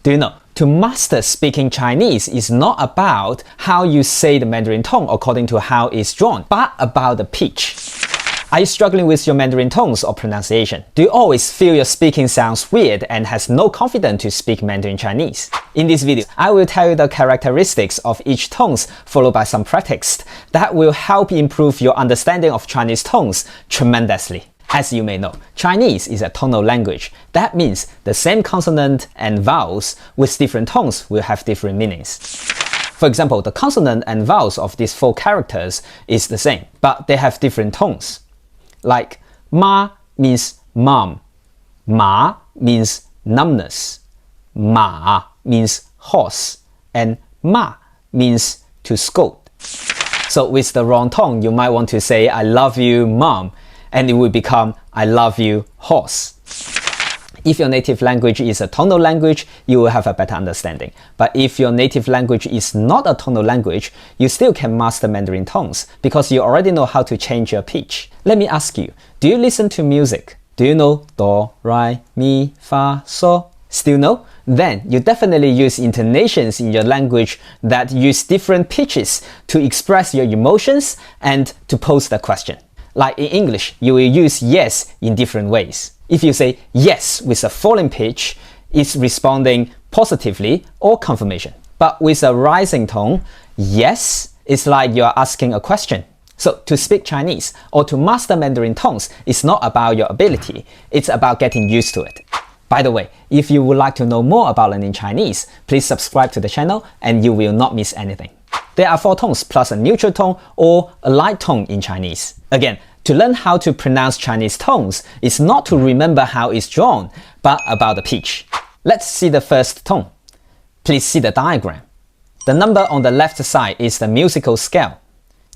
Do you know, to master speaking Chinese is not about how you say the Mandarin tone according to how it's drawn, but about the pitch. Are you struggling with your Mandarin tones or pronunciation? Do you always feel your speaking sounds weird and has no confidence to speak Mandarin Chinese? In this video, I will tell you the characteristics of each tones followed by some practice that will help improve your understanding of Chinese tones tremendously. As you may know, Chinese is a tonal language. That means the same consonant and vowels with different tones will have different meanings. For example, the consonant and vowels of these four characters is the same, but they have different tones. Like ma means mom, ma means numbness, ma means horse, and ma means to scold. So with the wrong tone, you might want to say I love you mom, and it will become I love you horse. If your native language is a tonal language, you will have a better understanding. But if your native language is not a tonal language, you still can master Mandarin tones because you already know how to change your pitch. Let me ask you, do you listen to music? Do you know do, re, mi, fa, sol? Still no? Then you definitely use intonations in your language that use different pitches to express your emotions and to pose the question. Like in English, you will use yes in different ways. If you say yes with a falling pitch, it's responding positively or confirmation. But with a rising tone, yes is like you are asking a question. So to speak Chinese or to master Mandarin tones is not about your ability, it's about getting used to it. By the way, if you would like to know more about learning Chinese, please subscribe to the channel and you will not miss anything. There are 4 tones plus a neutral tone or a light tone in Chinese. Again, to learn how to pronounce Chinese tones is not to remember how it's drawn, but about the pitch. Let's see the first tone. Please see the diagram. The number on the left side is the musical scale.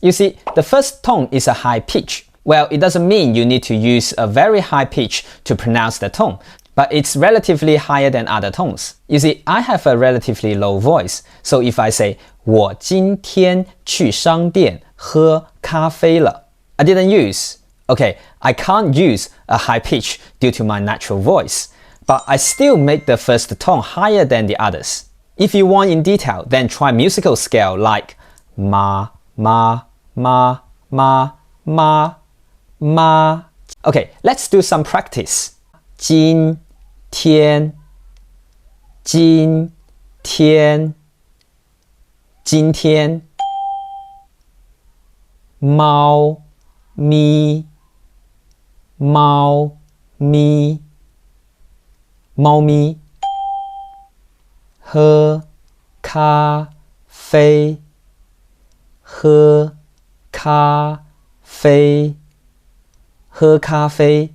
You see, the first tone is a high pitch. Well, it doesn't mean you need to use a very high pitch to pronounce the tone, but it's relatively higher than other tones. You see, I have a relatively low voice, so if I say 我今天去商店喝咖啡了, I didn't use. Okay, I can't use a high pitch due to my natural voice, but I still make the first tone higher than the others. If you want in detail, then try musical scale like ma, ma, ma, ma, ma, ma. Okay, let's do some practice. 今天今天今天猫咪猫咪猫咪喝咖啡喝咖啡喝咖啡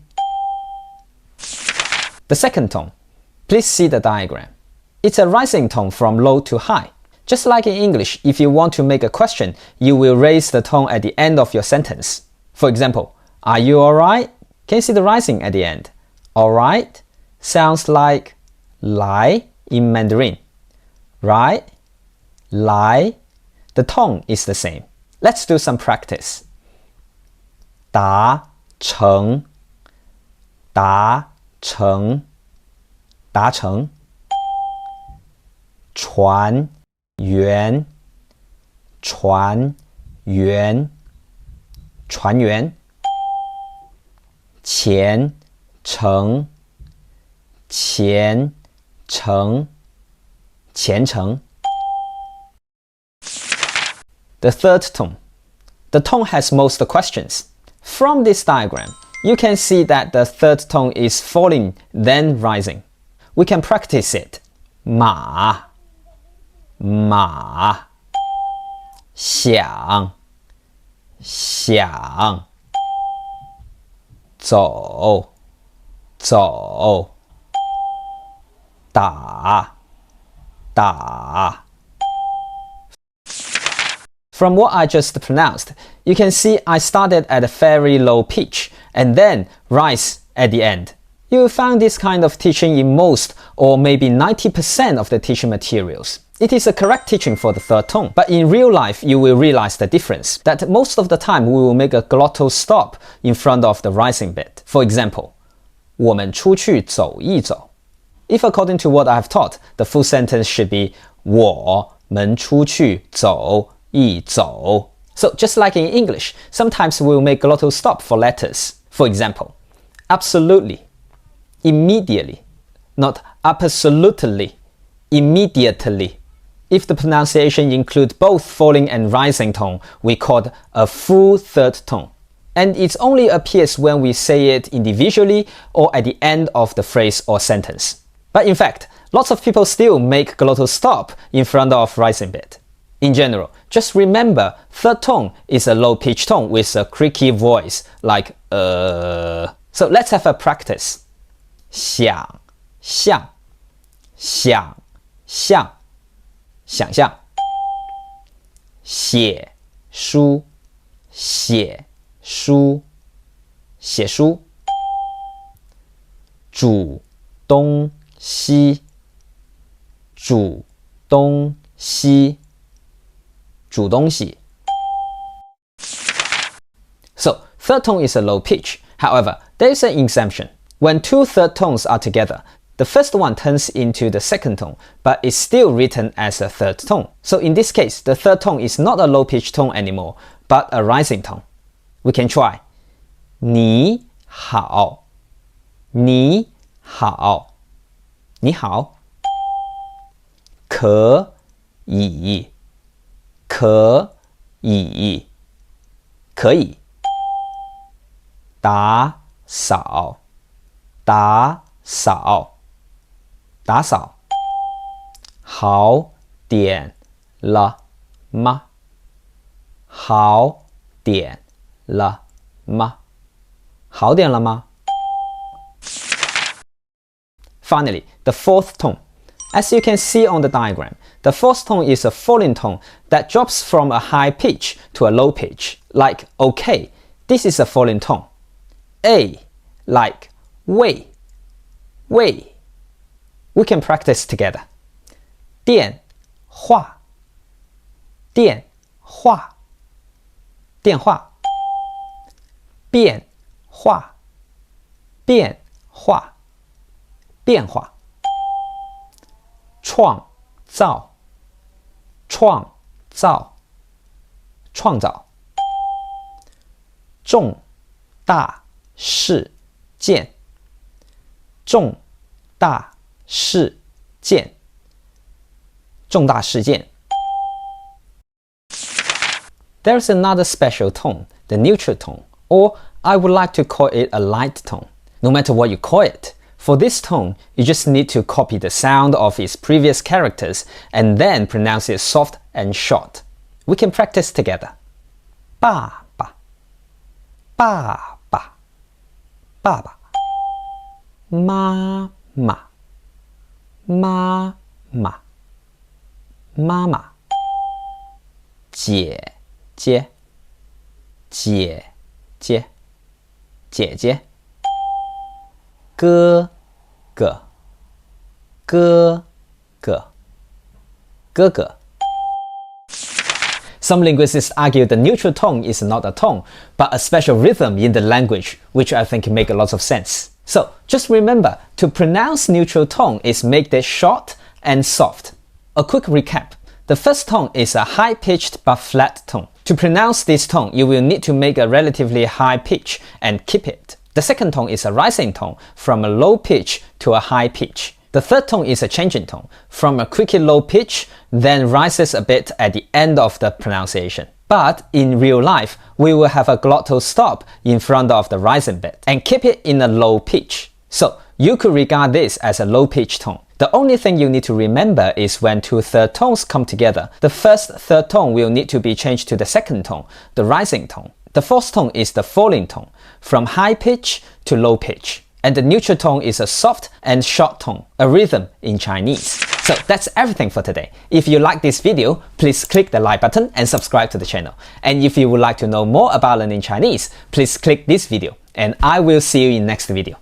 The second tone. Please see the diagram. It's a rising tone from low to high. Just like in English, if you want to make a question, you will raise the tone at the end of your sentence. For example, are you alright? Can you see the rising at the end? Alright sounds like lai in Mandarin. Right? Lai. The tone is the same. Let's do some practice. 达成达成达成船员船员船员前程前程前程 The third tone. The tone has most questions. From this diagram, you can see that the third tone is falling, then rising. We can practice it. 马马想想走走打打 From what I just pronounced, you can see I started at a very low pitch and then rise at the end. You will find this kind of teaching in most or maybe 90% of the teaching materials. It is a correct teaching for the third tone, but in real life you will realize the difference, that most of the time we will make a glottal stop in front of the rising bit. For example, 我们出去走一走. If according to what I've taught, the full sentence should be 我们出去走一走. So just like in English, sometimes we'll make glottal stop for letters. For example, absolutely, immediately, not absolutely, immediately. If the pronunciation includes both falling and rising tone, we call it a full third tone. And it only appears when we say it individually or at the end of the phrase or sentence. But in fact, lots of people still make glottal stop in front of rising bit. In general, just remember third tone is a low-pitched tone with a creaky voice like So let's have a practice. 想象想象想象写书写书写书煮东西煮东西煮东西 So, third tone is a low pitch. However, there is an exemption. When two third tones are together, the first one turns into the second tone, but is still written as a third tone. So in this case, the third tone is not a low pitched tone anymore, but a rising tone. We can try. 你好你好你好可以可以可以打扫打扫打扫好点了吗好点了吗好点了吗 Finally, the fourth tone. As you can see on the diagram, the fourth tone is a falling tone that drops from a high pitch to a low pitch, like okay. This is a falling tone. A, like way, way. We can practice together. 电话电话电话变化变化变化创造创造创造重大事件重大事件重大事件 There's another special tone, the neutral tone, or I would like to call it a light tone. No matter what you call it, for this tone, you just need to copy the sound of its previous characters and then pronounce it soft and short. We can practice together. 爸爸爸爸爸爸妈妈妈妈妈妈姐姐姐姐姐姐哥哥哥哥哥哥 Some linguists argue the neutral tone is not a tone, but a special rhythm in the language, which I think make a lot of sense. So just remember, to pronounce neutral tone is make it short and soft. A quick recap. The first tone is a high-pitched but flat tone. To pronounce this tone, you will need to make a relatively high pitch and keep it. The second tone is a rising tone from a low pitch to a high pitch. The third tone is a changing tone from a quickly low pitch, then rises a bit at the end of the pronunciation. But in real life, we will have a glottal stop in front of the rising bit and keep it in a low pitch. So you could regard this as a low pitch tone. The only thing you need to remember is when two third tones come together, the first third tone will need to be changed to the second tone, the rising tone. The fourth tone is the falling tone, from high pitch to low pitch. And the neutral tone is a soft and short tone, a rhythm in Chinese. So that's everything for today. If you like this video, please click the like button and subscribe to the channel. And if you would like to know more about learning Chinese, please click this video. And I will see you in next video.